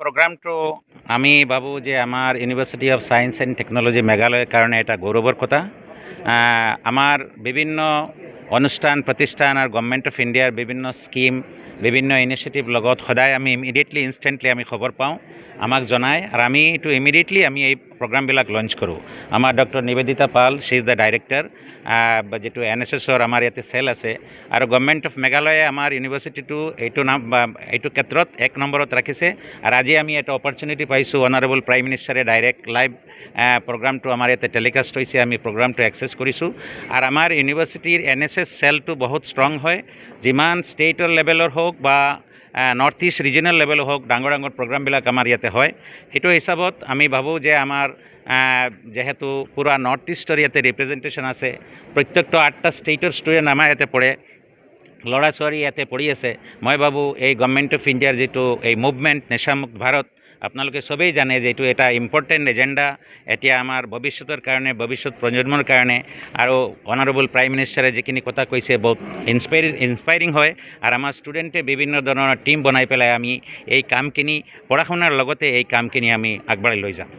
প্ৰগ্ৰামটো আমি ভাবোঁ যে আমাৰ university of science and technology মেঘালয়ৰ কাৰণে এটা গৌৰৱৰ কথা। আমাৰ বিভিন্ন অনুষ্ঠান প্ৰতিষ্ঠান আৰু গভৰ্ণমেণ্ট অফ ইণ্ডিয়াৰ বিভিন্ন স্কিম বিভিন্ন ইনিচিয়েটিভ লগত সদায় আমি ইনষ্টেণ্টলি আমি খবৰ পাওঁ, আমাক জনায় আৰু আমি এইটো ইমিডিয়েটলি আমি এই প্ৰগ্ৰামবিলাক লঞ্চ কৰোঁ। আমাৰ doctor Nibedita Pal, she is the director, যিটো NSSৰ আমাৰ ইয়াতে চেল আছে, আৰু গভৰ্ণমেণ্ট অফ মেঘালয়ে আমাৰ ইউনিভাৰ্চিটিটো এইটো ক্ষেত্ৰত 1 নম্বৰত ৰাখিছে। আৰু আজি আমি এটা অপৰচুনিটি পাইছোঁ, অনাৰেবল প্ৰাইম মিনিষ্টাৰে ডাইৰেক্ট লাইভ প্ৰগ্ৰামটো আমাৰ ইয়াতে টেলিকাষ্ট হৈছে, আমি প্ৰগ্ৰামটো এক্সেছ কৰিছোঁ। আৰু আমাৰ ইউনিভাৰ্চিটিৰ NSS চেলটো বহুত ষ্ট্ৰং হয়, যিমান ষ্টেটৰ লেভেলৰ হওক বা নৰ্থ ইষ্ট ৰিজনেল লেভেলো হওক, ডাঙৰ ডাঙৰ প্ৰগ্ৰামবিলাক আমাৰ ইয়াতে হয়। সেইটো হিচাপত আমি ভাবোঁ যে আমাৰ যেহেতু পুৰা নৰ্থ ইষ্টৰ ইয়াতে ৰিপ্ৰেজেণ্টেশ্যন আছে, প্ৰত্যেকটো 8টা ষ্টেটৰ ষ্টুডেণ্ট আমাৰ ইয়াতে পঢ়ে, ল'ৰা ছোৱালী ইয়াতে পঢ়ি আছে। মই ভাবোঁ এই গভৰ্ণমেণ্ট অফ ইণ্ডিয়াৰ যিটো এই মুভমেণ্ট নেচামুক্ত ভাৰত, আপোনালোকে চবেই জানে যে এইটো এটা ইম্পৰ্টেণ্ট এজেণ্ডা এতিয়া আমাৰ ভৱিষ্যতৰ কাৰণে, ভৱিষ্যত প্ৰজন্মৰ কাৰণে। আৰু অনাৰেবল প্ৰাইম মিনিষ্টাৰে যিখিনি কথা কৈছে বহুত ইনস্পাইৰিং হয়। আৰু আমাৰ ষ্টুডেণ্টে বিভিন্ন ধৰণৰ টীম বনাই পেলাই আমি এই কামখিনি পঢ়া শুনাৰ লগতে এই কামখিনি আমি আগবঢ়াই লৈ যাম।